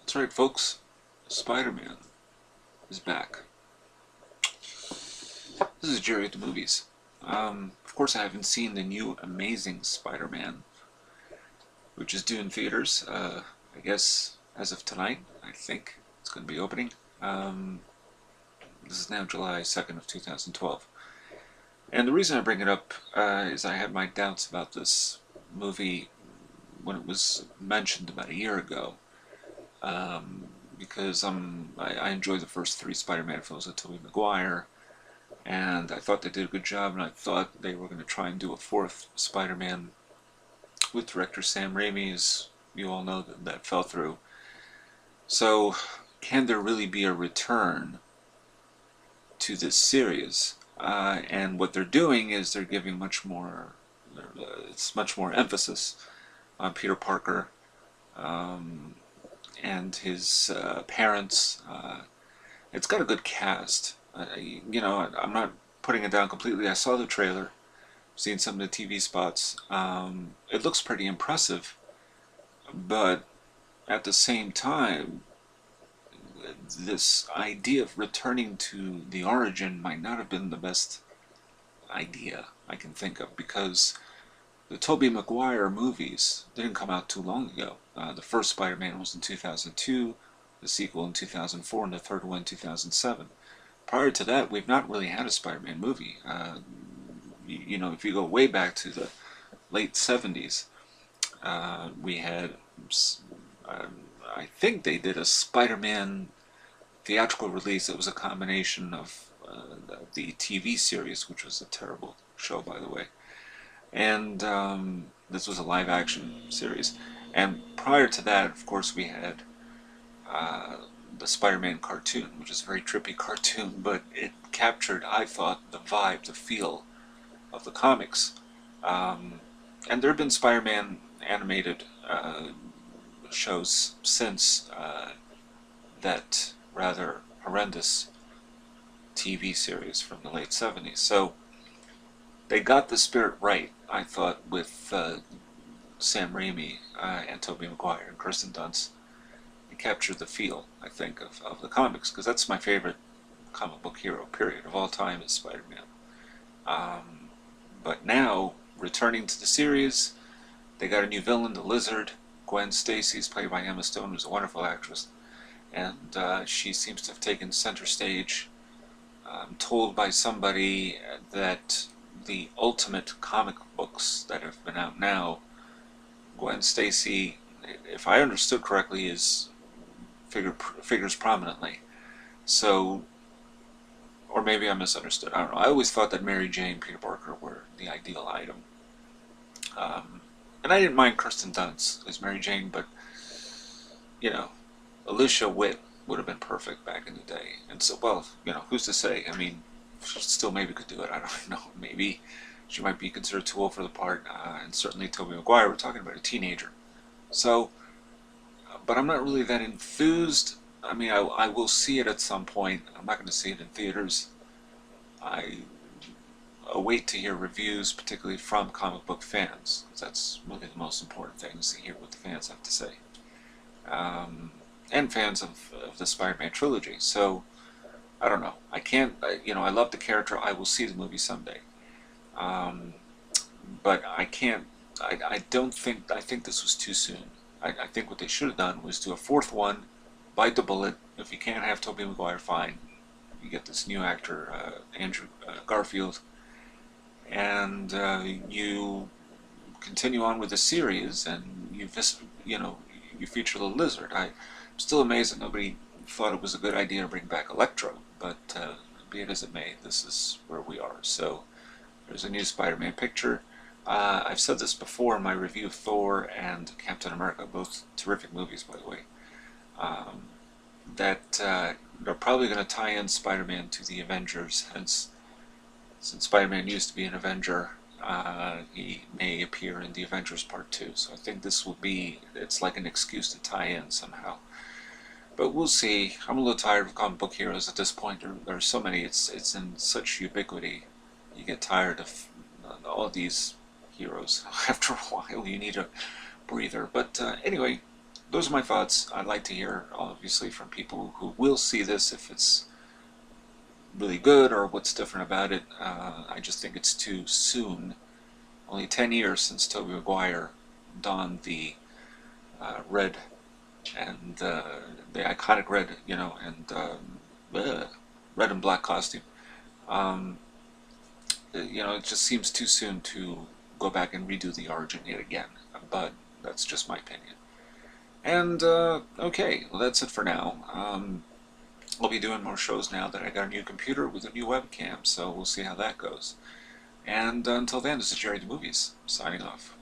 That's right, folks. Spider-Man is back. This is Jerry at the movies. Of course, I haven't seen the new Amazing Spider-Man, which is due in theaters. I guess as of tonight, I think it's going to be opening. This is now July 2nd of 2012. And the reason I bring it up is I had my doubts about this movie when it was mentioned about a year ago. Because I enjoyed the first three Spider-Man films with Tobey Maguire, and I thought they did a good job, and I thought they were going to try and do a fourth Spider-Man with director Sam Raimi, as you all know that fell through. So, can there really be a return to this series? And what they're doing is they're giving much more emphasis on Peter Parker and his parents. It's got a good cast. I'm not putting it down completely. I saw the trailer, seen some of the TV spots. It looks pretty impressive, but at the same time, this idea of returning to the origin might not have been the best idea I can think of, because the Tobey Maguire movies didn't come out too long ago. The first Spider-Man was in 2002, the sequel in 2004, and the third one in 2007. Prior to that, we've not really had a Spider-Man movie. If you go way back to the late 70s, we had, I think they did a Spider-Man theatrical release that was a combination of the TV series, which was a terrible show, by the way, and this was a live-action series. And prior to that, of course, we had the Spider-Man cartoon, which is a very trippy cartoon, but it captured, I thought, the vibe, the feel of the comics. And there have been Spider-Man animated shows since that rather horrendous TV series from the late 70s. So they got the spirit right, I thought, with Sam Raimi and Tobey Maguire and Kirsten Dunst. They captured the feel, I think, of the comics, because that's my favorite comic book hero, period, of all time, is Spider-Man. But now, returning to the series, they got a new villain, the Lizard. Gwen-Stacy is played by Emma Stone, who's a wonderful actress, and she seems to have taken center stage. I'm told by somebody that the ultimate comic books that have been out now, Gwen-Stacy, if I understood correctly, figures prominently. So, or maybe I misunderstood, I don't know. I always thought that Mary Jane and Peter Parker were the ideal item. And I didn't mind Kirsten Dunst as Mary Jane, but, Alicia Witt would have been perfect back in the day. And so, well, who's to say? I mean, she still maybe could do it. I don't know. Maybe she might be considered too old for the part. And certainly Tobey Maguire, we're talking about a teenager. So, but I'm not really that enthused. I mean, I will see it at some point. I'm not going to see it in theaters. I await to hear reviews, particularly from comic book fans. That's really the most important thing, is to hear what the fans have to say. And fans of the Spider-Man trilogy. So, I don't know. I can't, I love the character. I will see the movie someday. But I can't, I think this was too soon. I think what they should have done was do a fourth one, bite the bullet. If you can't have Tobey Maguire, fine. You get this new actor, Andrew-Garfield, and you continue on with the series, and you feature the Lizard. I'm still amazed that nobody thought it was a good idea to bring back Electro, but be it as it may, this is where we are. So there's a new Spider-Man picture. I've said this before in my review of Thor and Captain America, both terrific movies, by the way, that they're probably going to tie in Spider-Man to the Avengers, hence, since Spider-Man used to be an Avenger, he may appear in the Avengers Part 2. So I think this will be, it's like an excuse to tie in somehow. But we'll see. I'm a little tired of comic book heroes at this point. There are so many, it's in such ubiquity. You get tired of all these heroes. After a while, you need a breather. But anyway, those are my thoughts. I'd like to hear, obviously, from people who will see this if it's really good or what's different about it. I just think it's too soon. Only 10 years since Tobey Maguire donned the red and the iconic red, and red and black costume. Um, it just seems too soon to go back and redo the origin yet again. But that's just my opinion. And okay, well, that's it for now. I'll be doing more shows now that I got a new computer with a new webcam, so we'll see how that goes. And until then, this is Jerry the Movies, signing off.